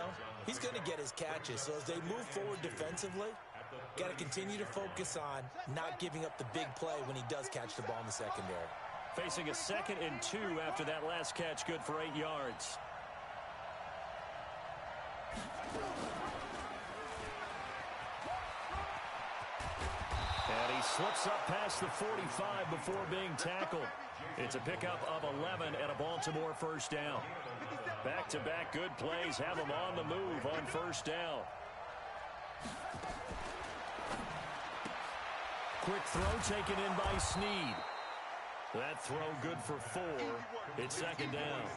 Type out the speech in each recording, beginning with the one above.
now, he's going to get his catches. So as they move forward defensively, got to continue to focus on not giving up the big play when he does catch the ball in the secondary. Facing a 2nd and 2 after that last catch, good for 8 yards. And he slips up past the 45 before being tackled. It's a pickup of 11 and a Baltimore first down. Back-to-back good plays have him on the move on first down. Quick throw taken in by Snead. That throw good for 4. It's 2nd down.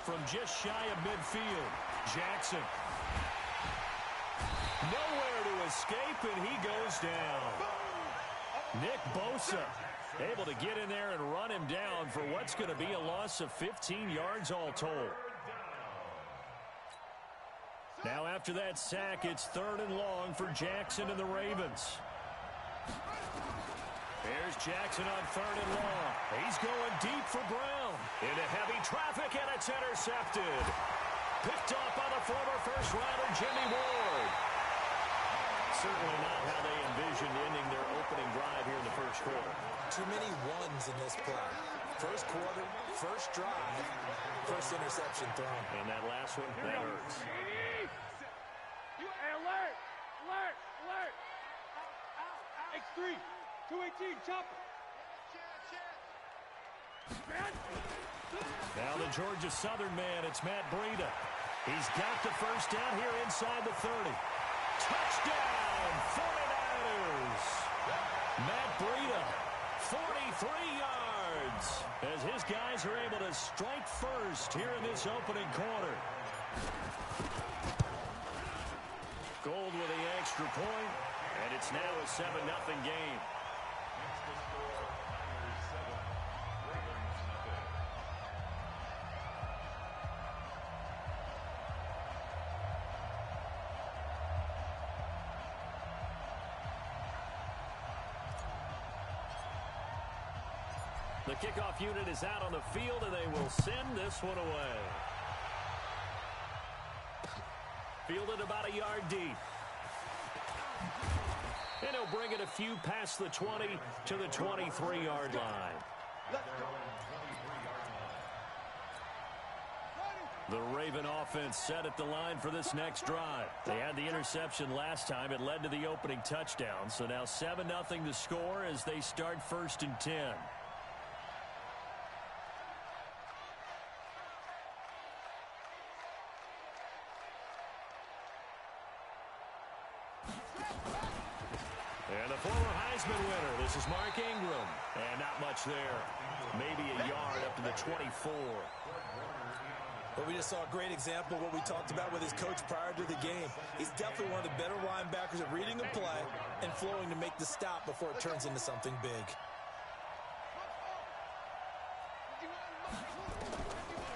From just shy of midfield, Jackson. Nowhere to escape, and he goes down. Nick Bosa able to get in there and run him down for what's going to be a loss of 15 yards all told. Now after that sack, it's 3rd and long for Jackson and the Ravens. Here's Jackson on 3rd and long. He's going deep for Brown. Into heavy traffic, and it's intercepted. Picked off by the former first-rounder Jimmy Ward. Certainly not how they envisioned ending their opening drive here in the first quarter. Too many ones in this play. First quarter, first drive, first interception thrown. And that last one, that hurts. Alert! Alert! Alert! X3, 218, chopper. Now the Georgia Southern man, it's Matt Breida. He's got the first down here inside the 30. Touchdown, 49ers! Matt Breida, 43 yards, as his guys are able to strike first here in this opening quarter. Gold with the extra point, and it's now a 7-0 game. The kickoff unit is out on the field, and they will send this one away. Fielded about a yard deep. And he'll bring it a few past the 20 to the 23-yard line. The Raven offense set at the line for this next drive. They had the interception last time. It led to the opening touchdown. So now 7-0 to score as they start 1st and 10. And the former Heisman winner, this is Mark Ingram. And not much there. Maybe a yard up to the 24. But we just saw a great example of what we talked about with his coach prior to the game. He's definitely one of the better linebackers at reading a play and flowing to make the stop before it turns into something big.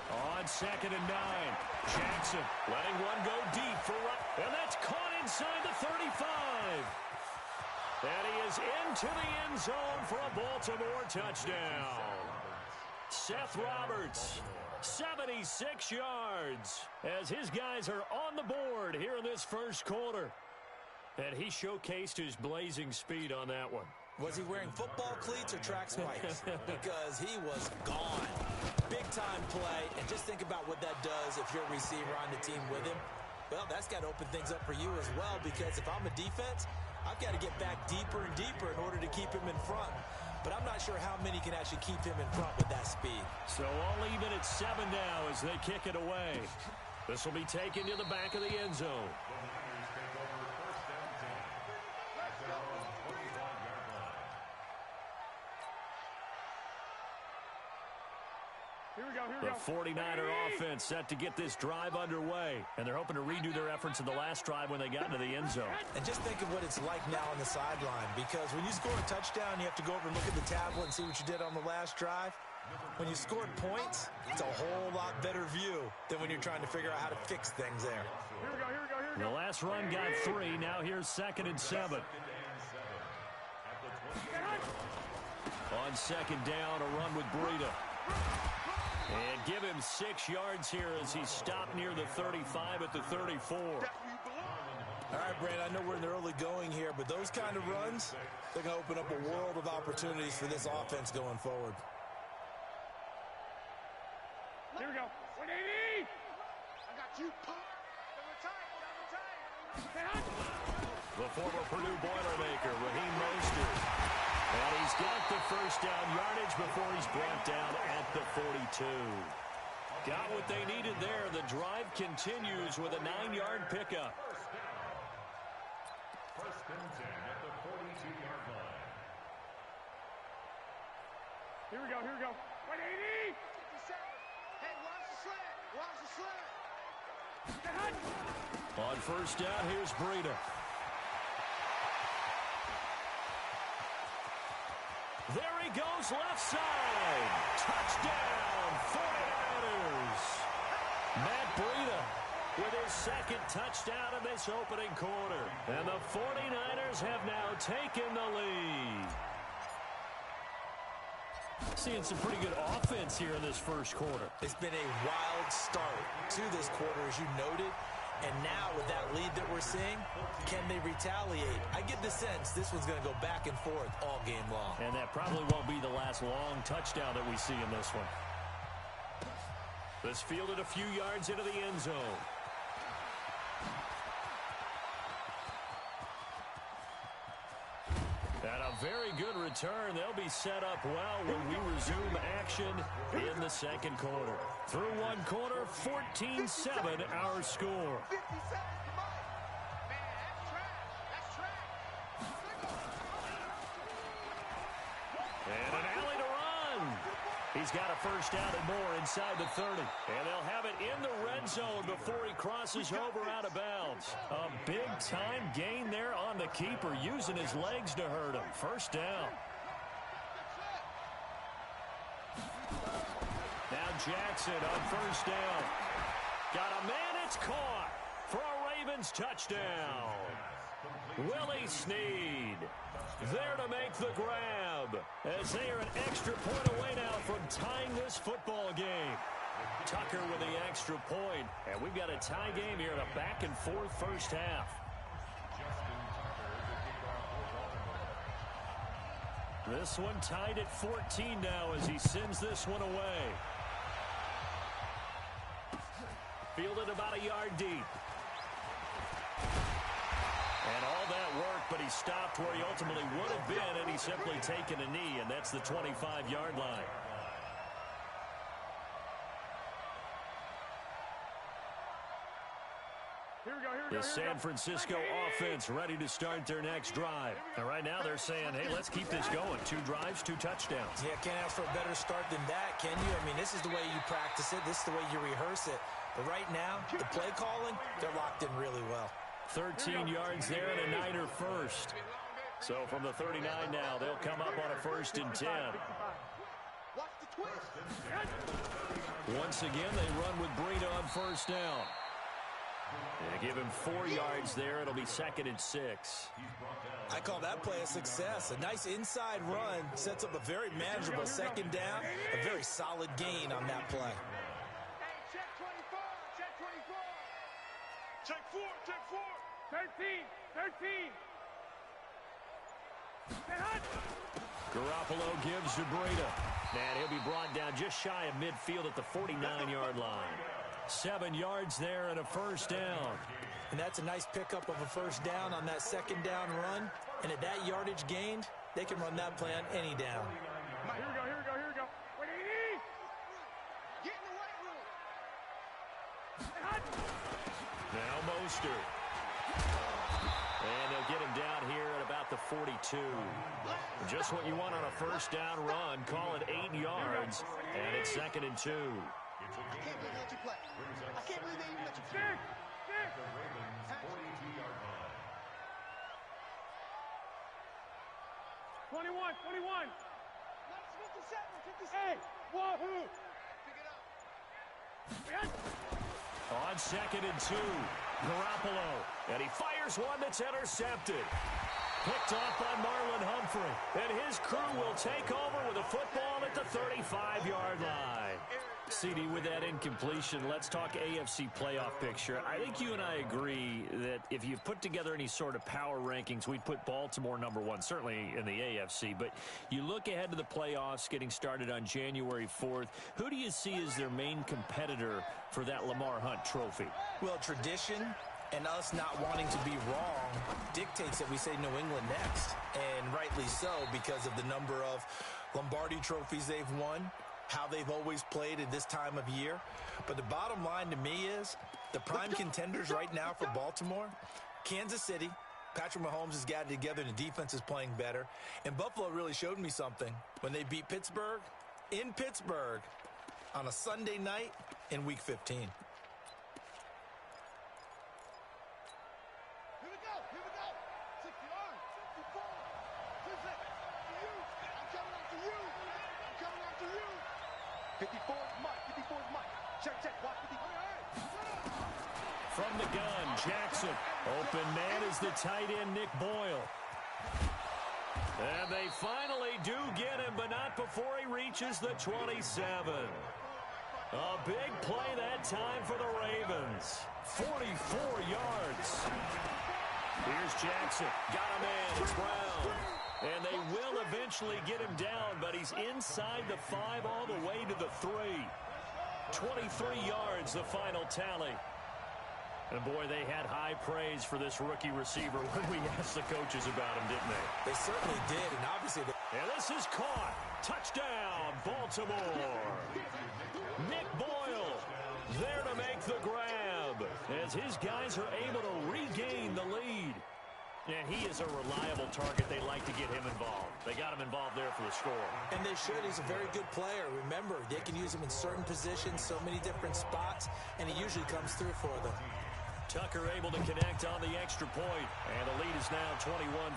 On 2nd and 9, Jackson letting one go deep for right. And that's caught inside the 35. And he is into the end zone for a Baltimore touchdown. Seth Roberts, 76 yards, as his guys are on the board here in this first quarter. And he showcased his blazing speed on that one. Was he wearing football cleats or track spikes? Because he was gone. Big-time play, and just think about what that does if you're a receiver on the team with him. Well, that's got to open things up for you as well, because if I'm a defense, I've got to get back deeper and deeper in order to keep him in front. But I'm not sure how many can actually keep him in front with that speed. So all even at 7 now as they kick it away. This will be taken to the back of the end zone. The 49er offense set to get this drive underway. And they're hoping to redo their efforts in the last drive when they got into the end zone. And just think of what it's like now on the sideline. Because when you score a touchdown, you have to go over and look at the tablet and see what you did on the last drive. When you scored points, it's a whole lot better view than when you're trying to figure out how to fix things there. The last run got 3. Now here's 2nd and 7. on second down, a run with Breida. And give him 6 yards here as he's stopped near the 35 at the 34. All right, Brandon, I know we're in the early going here, but those kind of runs, they're going to open up a world of opportunities for this offense going forward. Here we go. 180! I got you. The former Purdue Boilermaker, Raheem Mostert. And he's got the first down yardage before he's brought down at the 42. Got what they needed there. The drive continues with a 9-yard pickup. First and 10 at the 42-yard line. Here we go, here we go. 180! 57. Hey, watch the slant. Watch the slant. On first down, here's Breida. There he goes, left side. Touchdown, 49ers. Matt Breida with his second touchdown in this opening quarter. And the 49ers have now taken the lead. Seeing some pretty good offense here in this first quarter. It's been a wild start to this quarter, as you noted. And now with that lead that we're seeing, can they retaliate? I get the sense this one's going to go back and forth all game long. And that probably won't be the last long touchdown that we see in this one. This fielded a few yards into the end zone. And a very good return. They'll be set up well when we resume action in the second quarter. Through one quarter, 14-7 our score. 57. Come on. Man, that's trash. That's trash. And an alley to run. He's got a first down and more inside the 30. And they'll have it in the red zone before he crosses over out of bounds. A big-time gain there on the keeper, using his legs to hurt him. First down. Now Jackson on first down. Got a man, it's caught for a Ravens touchdown. Willie Snead there to make the grab as they are an extra point away now from tying this football game. Tucker with the extra point, and we've got a tie game here in a back-and-forth first half. This one tied at 14 now as he sends this one away. Fielded about a yard deep. And all that work, but he stopped where he ultimately would have been, and he's simply taken a knee, and that's the 25-yard line. Here we go, here we go. The San Francisco offense ready to start their next drive. And right now they're saying, hey, let's keep this going. 2 drives, 2 touchdowns. Yeah, can't ask for a better start than that, can you? I mean, this is the way you practice it. This is the way you rehearse it. But right now, the play calling, they're locked in really well. 13 yards there and a Niner first. So from the 39 now, they'll come up on a 1st and 10. Watch the twist. Once again, they run with Breida on first down. They give him 4 yards there. It'll be 2nd and 6. I call that play a success. A nice inside run sets up a very manageable second down. A very solid gain on that play. Hey, check 24. Check 24. Check 4, check 4. 13, 13. Garoppolo gives to Breida. And he'll be brought down just shy of midfield at the 49-yard line. 7 yards there and a first down. And that's a nice pickup of a first down on that second down run. And at that yardage gained, they can run that play on any down. Here we go, here we go, here we go. 180! Get in the weight room. Now Mostert. And they'll get him down here at about the 42. Just what you want on a first down run. Call it 8 yards. And it's 2nd and 2. I can't believe they let you play. I can't believe they even let you play. 21, 21. 57, 57. Hey, wahoo! Pick it up. On 2nd and 2, Garoppolo. And he fires one that's intercepted. Picked off by Marlon Humphrey. And his crew will take over with a football at the 35-yard line. CD, with that incompletion, let's talk AFC playoff picture. I think you and I agree that if you put together any sort of power rankings, we'd put Baltimore number one, certainly in the AFC. But you look ahead to the playoffs getting started on January 4th. Who do you see as their main competitor for that Lamar Hunt trophy? Well, tradition and us not wanting to be wrong dictates that we say New England next. And rightly so, because of the number of Lombardi trophies they've won, how they've always played at this time of year. But the bottom line to me is the prime contenders right now for Baltimore, Kansas City. Patrick Mahomes has got it together and the defense is playing better. And Buffalo really showed me something when they beat Pittsburgh in Pittsburgh on a Sunday night in Week 15. Here we go. 60 yards. 54. 2 seconds. To you. I'm coming after you. 54 is Mike. Check. Watch 54. From the gun, Jackson. Open man is the tight end, Nick Boyle. And they finally do get him, but not before he reaches the 27. A big play that time for the Ravens. 44 yards. Here's Jackson. Got a man. It's Brown. And they will eventually get him down, but he's inside the 5 all the way to the 3. 23 yards, the final tally. And, boy, they had high praise for this rookie receiver when we asked the coaches about him, didn't they? They certainly did, and obviously And this is caught. Touchdown, Baltimore. Nick Boyle there to make the grab as his guys are able to regain the lead. And he is a reliable target. They like to get him involved. They got him involved there for the score. And they should. He's a very good player. Remember, they can use him in certain positions, so many different spots, and he usually comes through for them. Tucker able to connect on the extra point. And the lead is now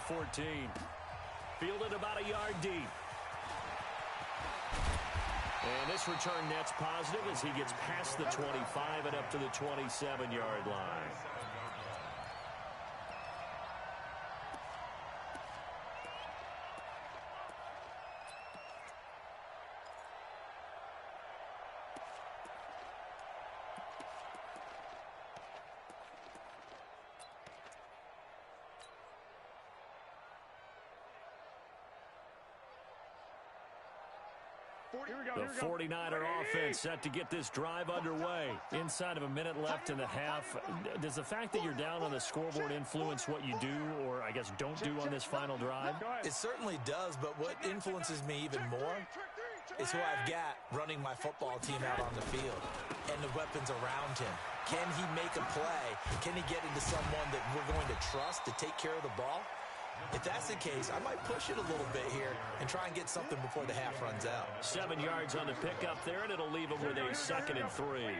21-14. Fielded about a yard deep. And this return net's positive as he gets past the 25 and up to the 27-yard line. The 49er offense set to get this drive underway. Inside of a minute left in the half. Does the fact that you're down on the scoreboard influence what you do or, I guess, don't do on this final drive? It certainly does, but what influences me even more is who I've got running my football team out on the field and the weapons around him. Can he make a play? Can he get into someone that we're going to trust to take care of the ball? If that's the case, I might push it a little bit here and try and get something before the half runs out. 7 yards on the pickup there, and it'll leave him with a 2nd and 3.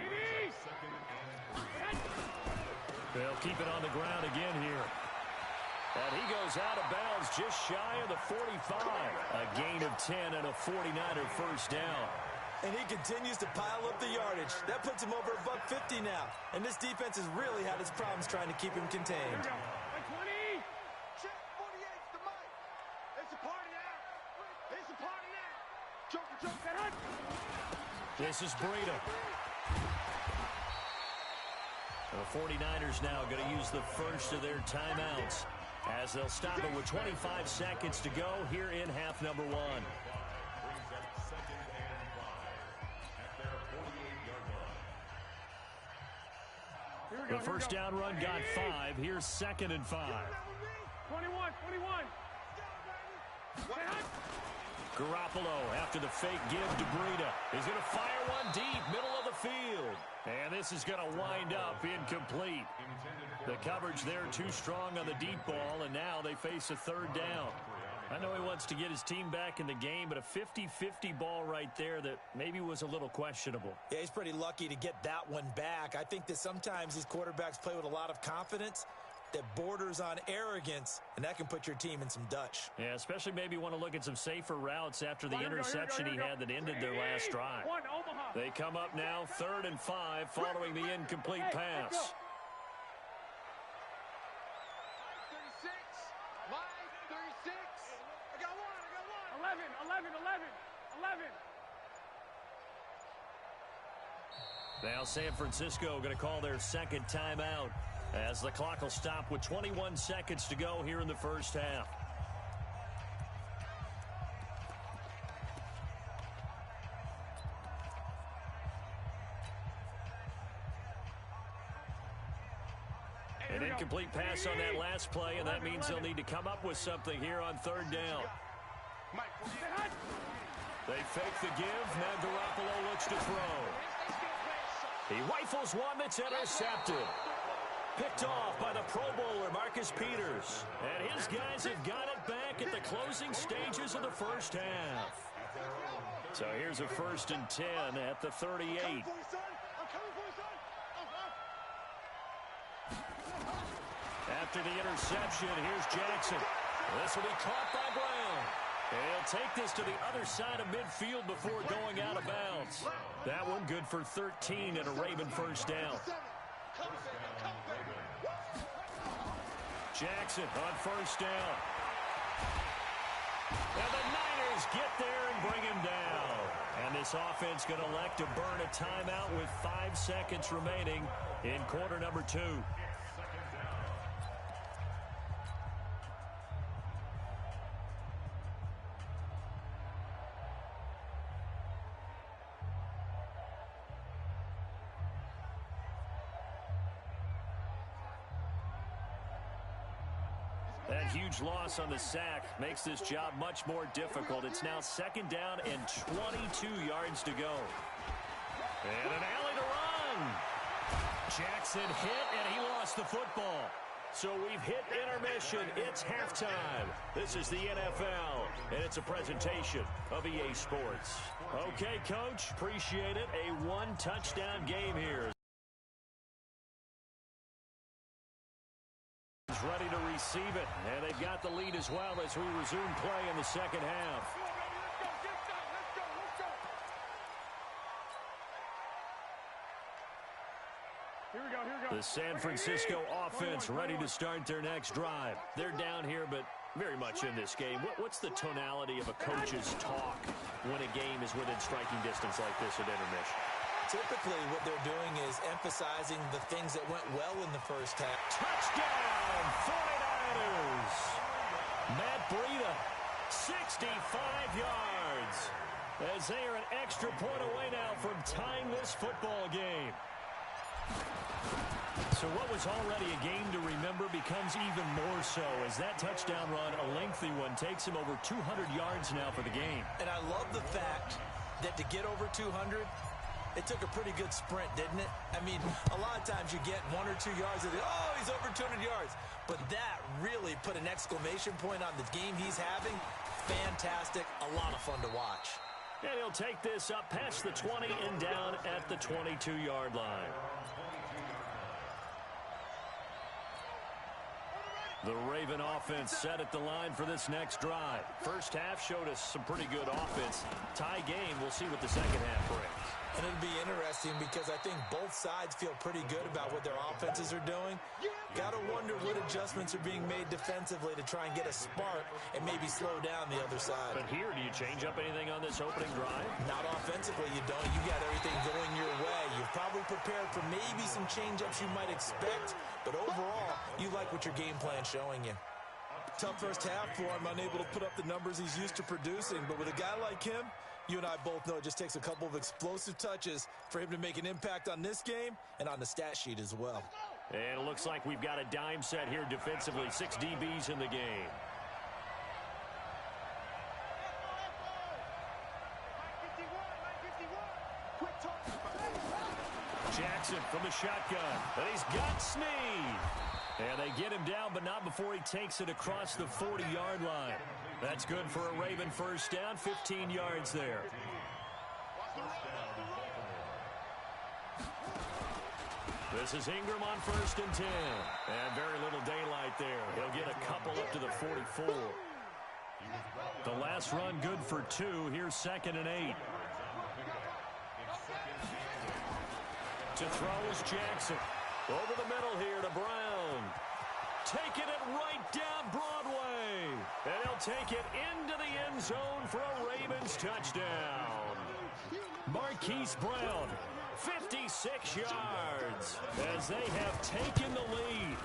They'll keep it on the ground again here. And he goes out of bounds just shy of the 45. A gain of 10 and a 49er first down. And he continues to pile up the yardage. That puts him over $150 now. And this defense has really had its problems trying to keep him contained. This is Breida. The 49ers now going to use the first of their timeouts as they'll stop it with 25 seconds to go here in half number 1. The first down run got 5. Here's 2nd and 5. 21. Garoppolo after the fake give to Breida. He's going to fire one deep, middle of the field. And this is going to wind up incomplete. The coverage there too strong on the deep ball, and now they face a 3rd down. I know he wants to get his team back in the game, but a 50-50 ball right there that maybe was a little questionable. Yeah, he's pretty lucky to get that one back. I think that sometimes these quarterbacks play with a lot of confidence that borders on arrogance, and that can put your team in some Dutch. Yeah, especially maybe want to look at some safer routes after the interception he had that ended their last drive. They come up now 3rd and 5 following the incomplete pass. 36, live 11. Now San Francisco going to call their second timeout as the clock will stop with 21 seconds to go here in the first half. An incomplete pass on that last play, and that means they'll need to come up with something here on third down. They fake the give. Now Garoppolo looks to throw. He rifles one that's intercepted. Picked off by the Pro Bowler, Marcus Peters. And his guys have got it back at the closing stages of the first half. So here's a 1st and 10 at the 38. After the interception, here's Jackson. This will be caught by Brown. He'll take this to the other side of midfield before going out of bounds. That one good for 13 and a Raven first down. Jackson on first down. And the Niners get there and bring him down. And this offense going to elect to burn a timeout with 5 seconds remaining in quarter number 2. That huge loss on the sack makes this job much more difficult. It's now 2nd down and 22 yards to go. And an alley to run. Jackson hit, and he lost the football. So we've hit intermission. It's halftime. This is the NFL, and it's a presentation of EA Sports. Okay, Coach, appreciate it. A 1-touchdown game here. Ready to receive it, and they've got the lead as well as we resume play in the second half. Here we go. The San Francisco offense ready to start their next drive. They're down here, but very much in this game. What's the tonality of a coach's talk when a game is within striking distance like this at intermission? Typically, what they're doing is emphasizing the things that went well in the first half. Touchdown, 49ers! Matt Breida, 65 yards. As they are an extra point away now from tying this football game. So what was already a game to remember becomes even more so as that touchdown run, a lengthy one, takes him over 200 yards now for the game. And I love the fact that to get over 200, it took a pretty good sprint, didn't it? I mean, a lot of times you get 1 or 2 yards and oh, he's over 200 yards. But that really put an exclamation point on the game he's having. Fantastic. A lot of fun to watch. And he'll take this up past the 20 and down at the 22-yard line. The Raven offense set at the line for this next drive. First half showed us some pretty good offense. Tie game, we'll see what the second half brings. And it'll be interesting because I think both sides feel pretty good about what their offenses are doing. Got to wonder what adjustments are being made defensively to try and get a spark and maybe slow down the other side. But here, do you change up anything on this opening drive? Not offensively, you don't. You got everything going your way. You've probably prepared for maybe some change-ups you might expect, but overall, you like what your game plan's showing you. Tough first half for him, unable to put up the numbers he's used to producing, but with a guy like him, you and I both know it just takes a couple of explosive touches for him to make an impact on this game and on the stat sheet as well. And it looks like we've got a dime set here defensively. 6 DBs in the game. Jackson from the shotgun. And he's got Snead. And they get him down, but not before he takes it across the 40-yard line. That's good for a Raven first down, 15 yards there. This is Ingram on 1st and 10. And very little daylight there. He'll get a couple up to the 44. The last run good for 2. Here's 2nd and 8. To throw is Jackson. Over the middle here to Brown. Taking it right down Broadway. And he'll take it into the end zone for a Ravens touchdown. Marquise Brown, 56 yards as they have taken the lead.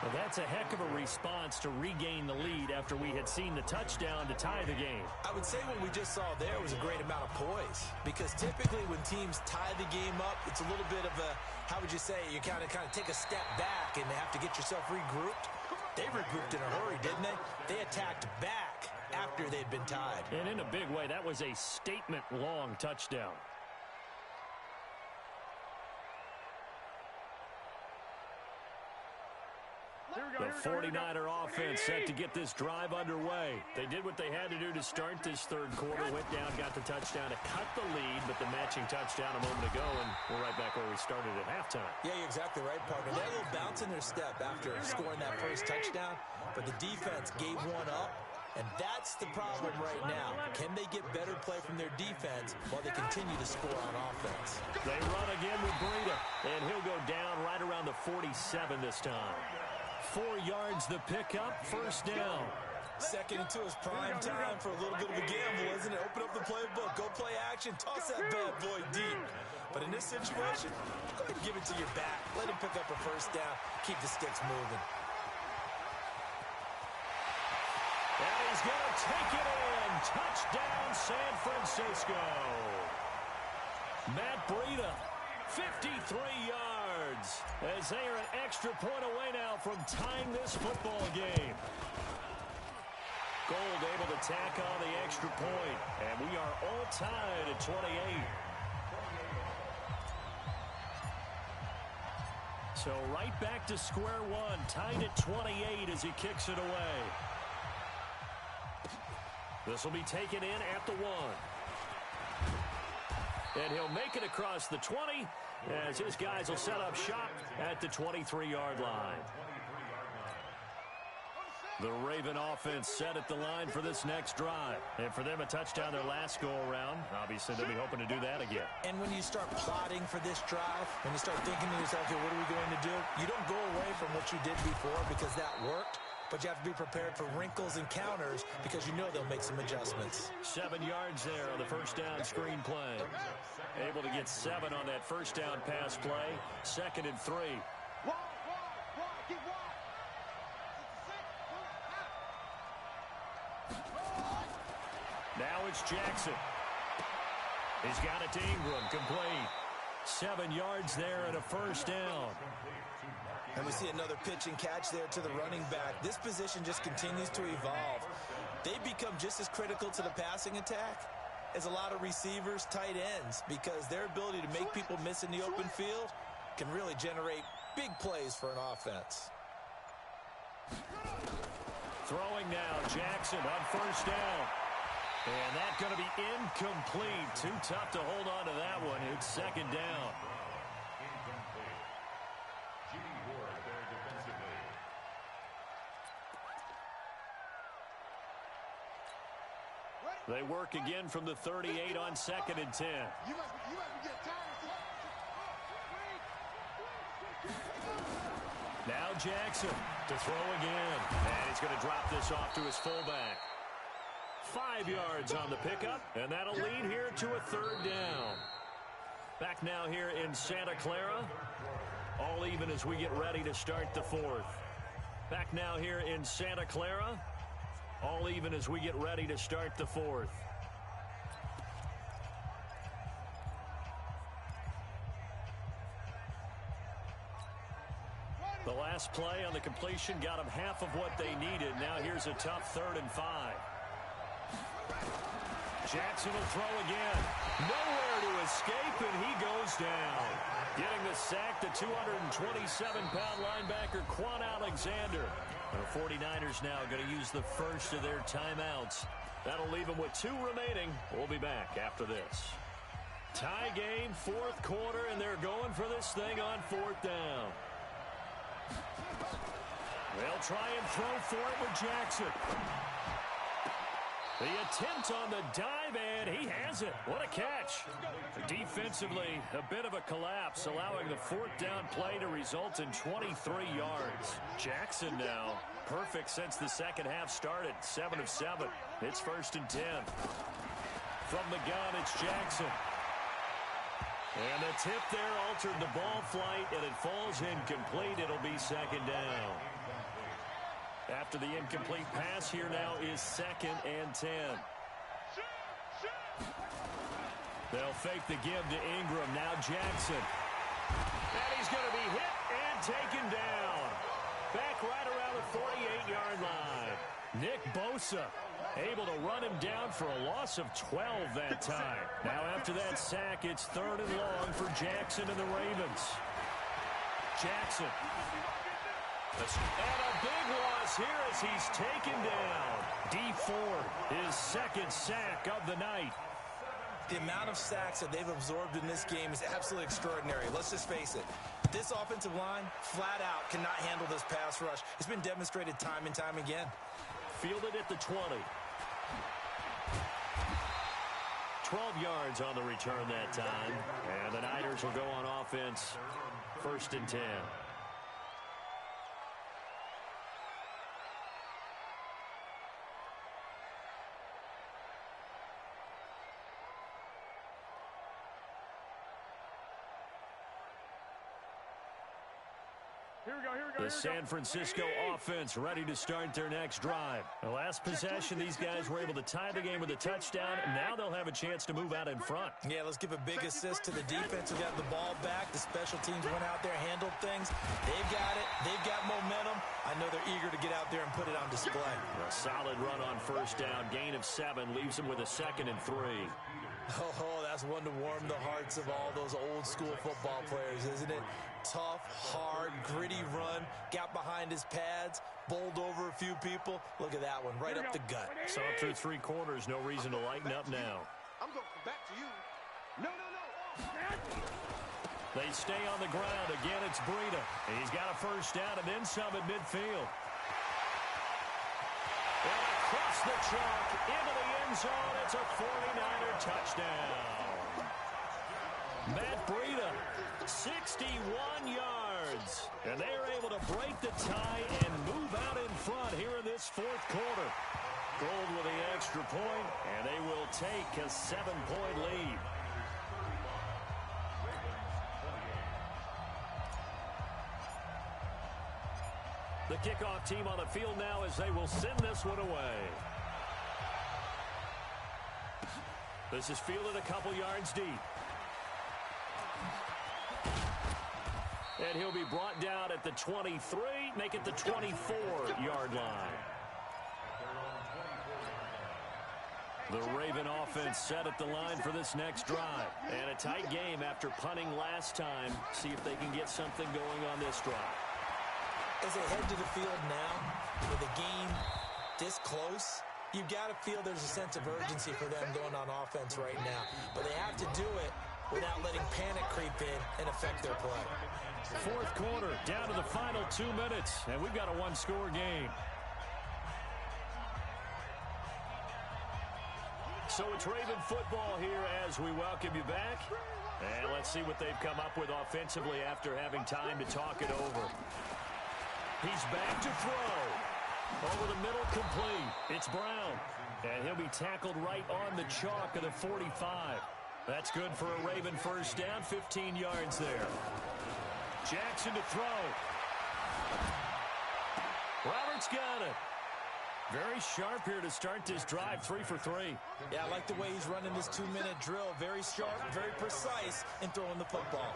Well, that's a heck of a response to regain the lead after we had seen the touchdown to tie the game. I would say what we just saw there was a great amount of poise, because typically when teams tie the game up, it's a little bit of a, how would you say, you kind of take a step back and have to get yourself regrouped. They regrouped in a hurry, didn't they? They attacked back after they'd been tied. And in a big way, that was a statement-long touchdown. The 49er offense set to get this drive underway. They did what they had to do to start this third quarter, went down, got the touchdown to cut the lead, but the matching touchdown a moment ago, and we're right back where we started at halftime. Yeah, you're exactly right, partner. They had a little bounce in their step after scoring that first touchdown, but the defense gave one up, and that's the problem right now. Can they get better play from their defense while they continue to score on offense? They run again with Breida, and he'll go down right around the 47 this time. 4 yards the pickup, first down. Second and 2 is prime time for a little bit of a gamble, isn't it? Open up the playbook, go play action, toss that bad boy deep. But in this situation, go ahead and give it to your back. Let him pick up a first down, keep the sticks moving. And he's going to take it in. Touchdown, San Francisco. Matt Breida, 53 yards, as they are an extra point away now from tying this football game. Gold able to tack on the extra point, and we are all tied at 28. So right back to square one, tied at 28 as he kicks it away. This will be taken in at the 1. And he'll make it across the 20 as his guys will set up shop at the 23-yard line. The Raven offense set at the line for this next drive. And for them, a touchdown their last go-around. Obviously, they'll be hoping to do that again. And when you start plotting for this drive, when you start thinking to yourself, okay, what are we going to do? You don't go away from what you did before because that worked. But you have to be prepared for wrinkles and counters because you know they'll make some adjustments. 7 yards there on the first down screen play. Able to get 7 on that first down pass play. 2nd and 3. Now it's Jackson. He's got it to Ingram, complete. 7 yards there and a first down. And we see another pitch and catch there to the running back. This position just continues to evolve. They become just as critical to the passing attack as a lot of receivers, tight ends, because their ability to make people miss in the open field can really generate big plays for an offense. Throwing now, Jackson on first down. And that's going to be incomplete. Too tough to hold on to that one. It's 2nd down. They work again from the 38 on 2nd and 10. Now Jackson to throw again. And he's going to drop this off to his fullback. 5 yards on the pickup, and that'll lead here to a 3rd down. Back now here in Santa Clara. All even as we get ready to start the 4th. Back now here in Santa Clara. All even as we get ready to start the 4th. The last play on the completion got them half of what they needed. Now here's a tough 3rd and 5. Jackson will throw again. Nowhere to escape, and he goes down. Getting the sack, the 227-pound linebacker, Quan Alexander. The 49ers now going to use the first of their timeouts. That'll leave them with 2 remaining. We'll be back after this. Tie game, 4th quarter, and they're going for this thing on 4th down. They'll try and throw for it with Jackson. The attempt on the dive, and he has it. What a catch. Defensively, a bit of a collapse, allowing the fourth down play to result in 23 yards. Jackson now, perfect since the second half started, 7 of 7. It's 1st and 10. From the gun, it's Jackson. And the tip there altered the ball flight, and it falls incomplete. It'll be 2nd down. After the incomplete pass, here now is 2nd and 10. They'll fake the give to Ingram. Now Jackson. And he's going to be hit and taken down. Back right around the 48-yard line. Nick Bosa able to run him down for a loss of 12 that time. Now after that sack, it's 3rd and long for Jackson and the Ravens. Jackson. And a big loss here as he's taken down. Dee Ford, his 2nd sack of the night. The amount of sacks that they've absorbed in this game is absolutely extraordinary. Let's just face it. This offensive line, flat out, cannot handle this pass rush. It's been demonstrated time and time again. Fielded at the 20. 12 yards on the return that time. And the Niners will go on offense, 1st and 10. The San Francisco offense ready to start their next drive. The last possession, these guys were able to tie the game with a touchdown, and now they'll have a chance to move out in front. Yeah, let's give a big assist to the defense who got the ball back. The special teams went out there, handled things. They've got it. They've got momentum. I know they're eager to get out there and put it on display. A solid run on 1st down. Gain of 7 leaves them with a 2nd and 3. Oh, that's one to warm the hearts of all those old school football players, isn't it? Tough, hard, gritty run. Got behind his pads, bowled over a few people. Look at that one, right up the gut. So through 3 quarters, no reason to lighten up now. I'm going to come back to you. No. They stay on the ground. Again, it's Breida. He's got a 1st down and then some at midfield. And across the chalk, into the end zone, it's a 49er touchdown. Matt Breida, 61 yards. And they are able to break the tie and move out in front here in this 4th quarter. Gold with the extra point, and they will take a 7-point lead. The kickoff team on the field now as they will send this one away. This is fielded a couple yards deep. And he'll be brought down at the 23, make it the 24-yard line. The Raven offense set at the line for this next drive. And a tight game after punting last time. See if they can get something going on this drive. As they head to the field now, with a game this close, you've got to feel there's a sense of urgency for them going on offense right now. But they have to do it without letting panic creep in and affect their play. 4th quarter, down to the final 2 minutes, and we've got a 1-score game. So it's Raven football here as we welcome you back. And let's see what they've come up with offensively after having time to talk it over. He's back to throw. Over the middle, complete. It's Brown. And he'll be tackled right on the chalk of the 45. That's good for a Raven 1st down, 15 yards there. Jackson to throw. Roberts got it. Very sharp here to start this drive, 3 for 3. Yeah, I like the way he's running this 2-minute drill. Very sharp, very precise in throwing the football.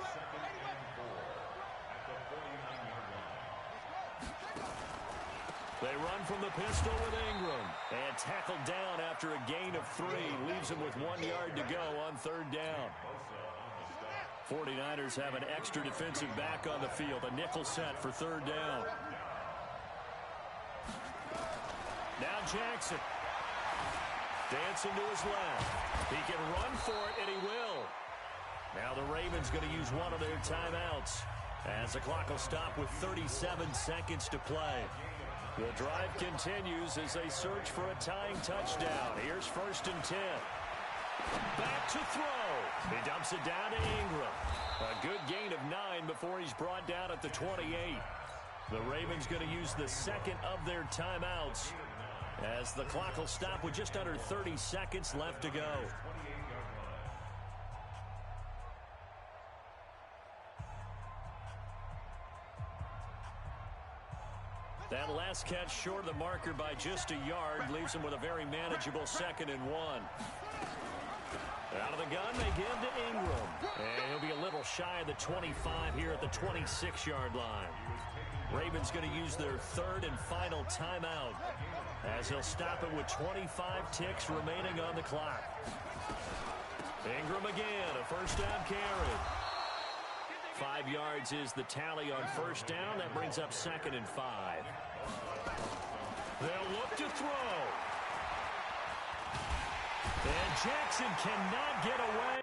They run from the pistol with Ingram. And tackled down after a gain of 3. Leaves him with 1 yard to go on 3rd down. 49ers have an extra defensive back on the field. A nickel set for 3rd down. Now Jackson. Dancing to his left. He can run for it, and he will. Now the Ravens going to use one of their timeouts as the clock will stop with 37 seconds to play. The drive continues as they search for a tying touchdown. Here's 1st and 10. Back to throw. He dumps it down to Ingram. A good gain of 9 before he's brought down at the 28. The Ravens going to use the second of their timeouts as the clock will stop with just under 30 seconds left to go. That last catch short of the marker by just a yard leaves him with a very manageable 2nd and 1. Out of the gun, they give to Ingram. And he'll be a little shy of the 25 here at the 26-yard line. Ravens going to use their 3rd and final timeout as he'll stop it with 25 ticks remaining on the clock. Ingram again, a 1st down carry. 5 yards is the tally on 1st down. That brings up 2nd and 5. They'll look to throw. And Jackson cannot get away.